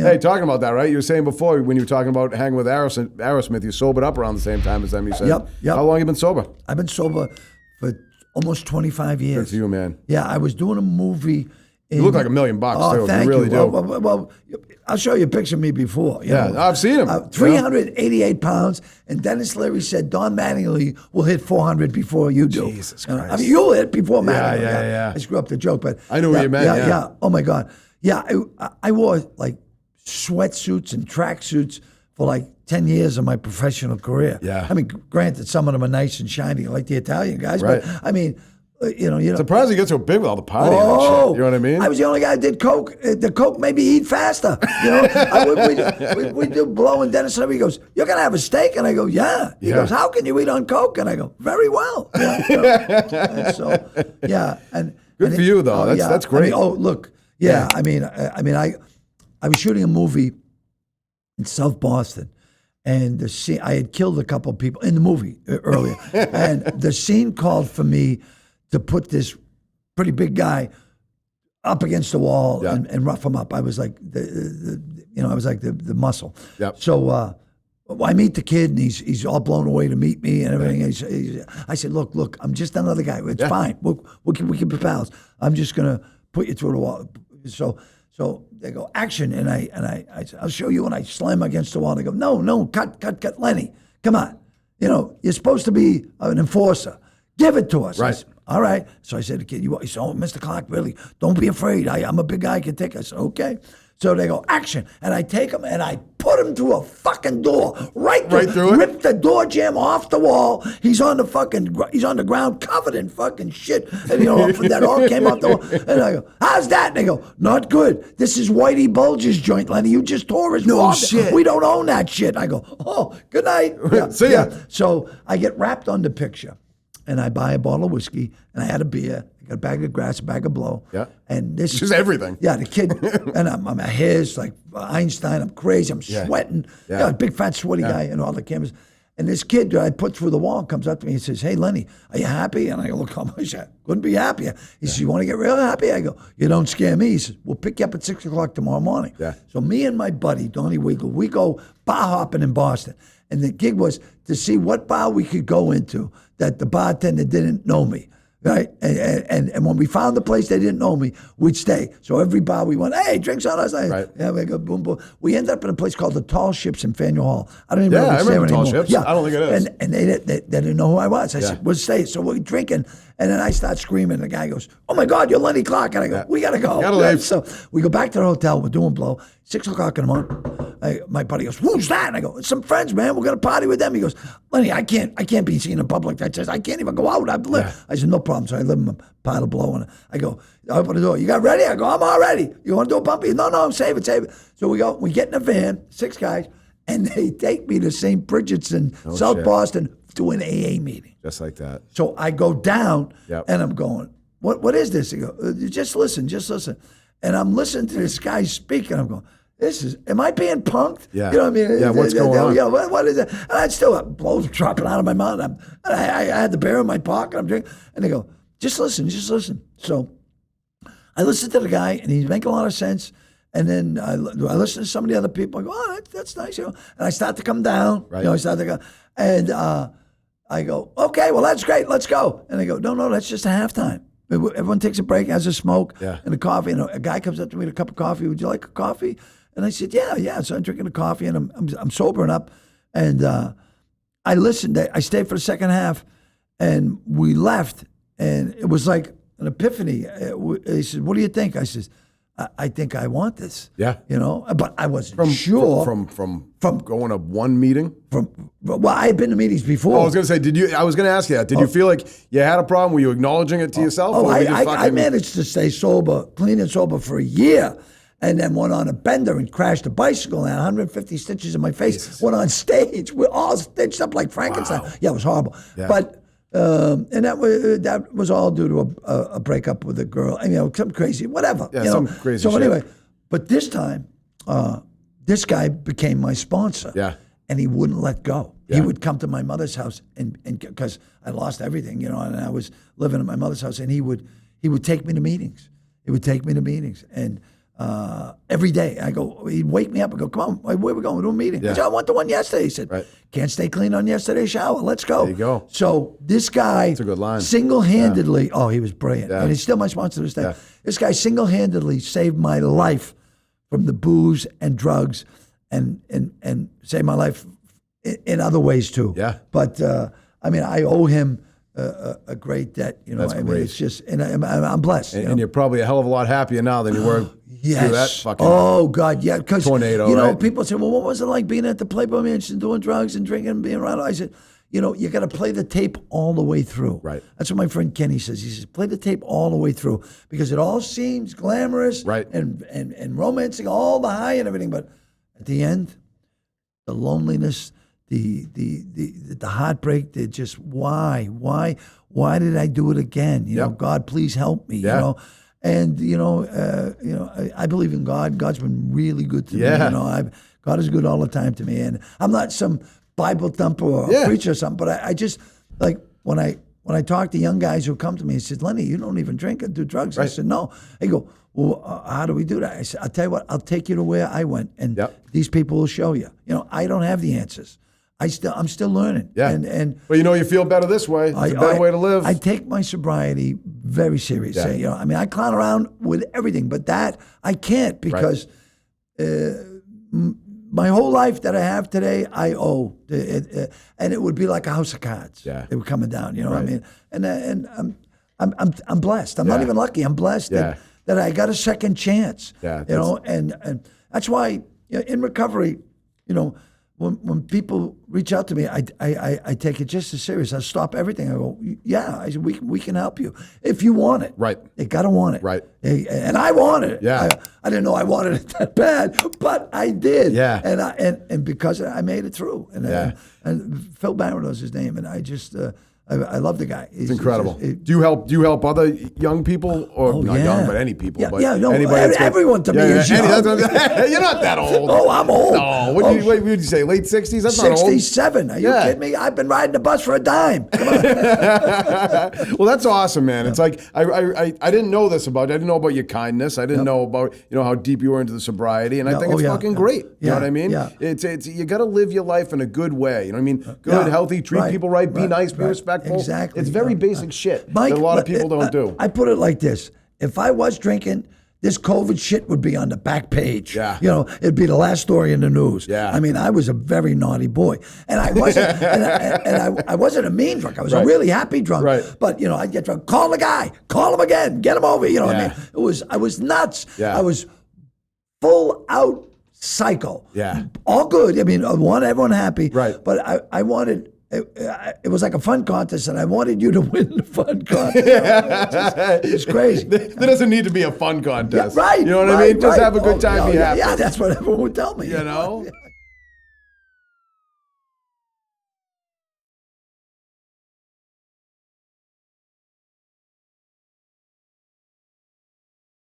Hey, talking about that, right? You were saying before when you were talking about hanging with Aerosmith, you sobered up around the same time as them, you said. Yep. How long have you been sober? I've been sober for almost 25 years. Good for you, man. Yeah, I was doing a movie. You look like $1 million, too. Thank you really do. Well, I'll show you a picture of me before. I've seen him. 388 pounds, and Dennis Leary said Don Mattingly will hit 400 before you do. Jesus Christ. I mean, you'll hit before Mattingly. Yeah. I screwed up the joke, but I knew what you meant. Yeah. Oh my God. Yeah, I wore like sweatsuits and tracksuits for like 10 years of my professional career. Yeah. I mean, granted, some of them are nice and shiny, like the Italian guys, Right. but I mean, you know. Surprised you get so big with all the partying and shit. You know what I mean? I was the only guy who did coke. The coke made me eat faster. You know, we do blow, and Dennis Leary goes, "You're gonna have a steak," and I go, "Yeah." He goes, "How can you eat on coke?" And I go, "Very well." And so, yeah, and good for you though. That's great. I mean, look, I mean, I was shooting a movie in South Boston. And the scene, I had killed a couple of people in the movie earlier. And the scene called for me to put this pretty big guy up against the wall and rough him up. I was like the muscle. Yep. So I meet the kid, and he's all blown away to meet me and everything. I said, look, I'm just another guy. It's fine. We can be pals. I'm just gonna put you through the wall. So they go, action, and I'll show you, and I slam against the wall. And they go, no, cut, Lenny, come on. You know, you're supposed to be an enforcer. Give it to us. Right. I said, all right. So I said to the kid, he said, oh, Mr. Clarke, really, don't be afraid. I'm a big guy, I can take it. I said, okay. So they go, action. And I take him and I put him through a fucking door. Right through it? Rip the door jamb off the wall. He's on the ground covered in fucking shit. And that all came off the wall. And I go, how's that? And they go, not good. This is Whitey Bulger's joint, Lenny. You just tore his wall. Shit. We don't own that shit. I go, oh, good night. See ya. So I get wrapped on the picture. And I buy a bottle of whiskey, and I had a beer, I got a bag of grass, a bag of blow. Yeah. And this just everything. Yeah, the kid, and I'm a his, like Einstein, I'm crazy, I'm sweating. Yeah. A big fat sweaty guy, and all the cameras. And this kid I put through the wall comes up to me and says, hey, Lenny, are you happy? And I go, look, how much I couldn't be happier. He says, you want to get real happy? I go, you don't scare me. He says, we'll pick you up at 6 o'clock tomorrow morning. Yeah. So me and my buddy, Donnie Weagle, we go bar hopping in Boston. And the gig was to see what bar we could go into that the bartender didn't know me, right? And when we found the place they didn't know me, we'd stay. So every bar we went, hey, drinks on us. Right. Yeah, we go boom, boom. We ended up in a place called the Tall Ships in Faneuil Hall. I don't even know I if it's there remember anymore. Tall Ships. Yeah. I don't think it is. And they didn't know who I was. I said, we'll stay. So we're drinking. And then I start screaming. The guy goes, oh my God, you're Lenny Clarke. And I go, we got to go. Gotta leave. So we go back to the hotel. We're doing blow. 6 o'clock in the morning. My buddy goes, who's that? And I go, it's some friends, man. We're going to party with them. He goes, Lenny, I can't be seen in public. I says, I can't even go out. I said, no problem. So I live in a pile of blow. And I go, I open the door. You got ready? I go, I'm all ready. You want to do a bumpy? No, save it. So we get in a van, 6 guys, and they take me to St. Bridget's in South Boston to an AA meeting. Just like that. So I go down, Yep. and I'm going, what is this? He goes, just listen. And I'm listening to this guy speak, and I'm going, am I being punked? Yeah. You know what I mean? Yeah, what's going on? Yeah, what is it? And I'd still have blows dropping out of my mouth. I had the beer in my pocket. I'm drinking. And they go, just listen. So I listen to the guy, and he's making a lot of sense. And then I listen to some of the other people. I go, oh, that's nice. And I start to come down. Right. I start to go. And I go, okay, well, that's great. Let's go. And they go, no, that's just a halftime. Everyone takes a break, has a smoke and a coffee. And a guy comes up to me with a cup of coffee. Would you like a coffee? And I said, yeah. So I'm drinking the coffee, and I'm sobering up. And I listened. I stayed for the second half, and we left. And it was like an epiphany. He said, what do you think? I said, I think I want this. Yeah. But I wasn't sure. From going to one meeting? Well, I had been to meetings before. I was going to say, I was going to ask you that. Did you feel like you had a problem? Were you acknowledging it to yourself? I managed to stay sober, clean and sober for a year. And then went on a bender and crashed a bicycle and had 150 stitches in my face. Jesus. Went on stage. We're all stitched up like Frankenstein. Wow. Yeah, it was horrible. Yeah. But and that was all due to a breakup with a girl. Some crazy, whatever. Yeah, some crazy So shit. anyway, but this time, this guy became my sponsor. Yeah. And he wouldn't let go. Yeah. He would come to my mother's house and because I lost everything, and I was living at my mother's house, and he would take me to meetings. And every day. I go, he'd wake me up and go, come on, where we going? We're doing a meeting. Yeah. I said, I went to one yesterday. He said, can't stay clean on yesterday's shower. Let's go. There you go. So this guy That's a good line. single-handedly, oh, he was brilliant. Yeah. And he's still my sponsor to this day. Yeah. This guy single-handedly saved my life from the booze and drugs and saved my life in other ways too. Yeah. But, I mean, I owe him a great debt. You know, That's I mean, great. it's just, and I'm blessed. And you're probably a hell of a lot happier now than you were through that fucking God, yeah. Because, tornado, you know, right? people say, well, what was it like being at the Playboy Mansion, doing drugs and drinking and being around? I said, you know, you got to play the tape all the way through. Right. That's what my friend Kenny says. He says, play the tape all the way through because it all seems glamorous and romancing, all the high and everything. But at the end, the loneliness, the heartbreak, the just why did I do it again? You know, God, please help me. You know, and I believe in God. God's been really good to me. You know, God is good all the time to me, and I'm not some Bible thumper or a preacher or something, but I just like when I talk to young guys who come to me and said, Lenny, you don't even drink or do drugs. I said, no. They go, well, how do we do that? I said, I'll tell you what, I'll take you to where I went, and these people will show you. You know, I don't have the answers. I'm still learning. Yeah. And well, you know, you feel better this way. It's a better way to live. I take my sobriety very serious. Yeah. You know, I mean, I clown around with everything, but that I can't because my whole life that I have today, I owe, and it would be like a house of cards. Yeah. They were coming down. You know what I mean? And I'm blessed. I'm not even lucky. I'm blessed that I got a second chance. Yeah. You know, and that's why in recovery, you know. When people reach out to me, I take it just as serious. I stop everything. I go, yeah. I said, we can help you if you want it. Right. You gotta want it. Right. And I wanted it. Yeah. I didn't know I wanted it that bad, but I did. Yeah. And because I made it through. And Phil Barron was his name, and I just I love the guy. It's incredible. Do you help other young people or not young, but any people? Yeah, but no, anybody everyone to me is young. You're not that old. Oh, I'm old. No, what would you say? Late 60s? That's not old. 67. Are you kidding me? I've been riding the bus for a dime. Come on. Well, that's awesome, man. It's like I didn't know this about you. I didn't know about your kindness. I didn't know about how deep you were into the sobriety, and I think it's fucking great. You know what I mean? Yeah. It's you got to live your life in a good way. You know what I mean? Good, healthy, treat people right, be nice, be respectful. Exactly. It's very basic shit that a lot of people don't do. I put it like this. If I was drinking, this COVID shit would be on the back page. Yeah. You know, it'd be the last story in the news. Yeah. I mean, I was a very naughty boy. And I wasn't I wasn't a mean drunk. I was a really happy drunk. Right. But, I'd get drunk. Call the guy. Call him again. Get him over. You know what I mean? I was nuts. Yeah. I was full out psycho. Yeah. All good. I mean, I want everyone happy. Right. But I wanted... It was like a fun contest, and I wanted you to win the fun contest. It's crazy. There doesn't need to be a fun contest. Yeah, right. You know what I mean? Just have a good time, be happy. Yeah, that's what everyone would tell me. You know?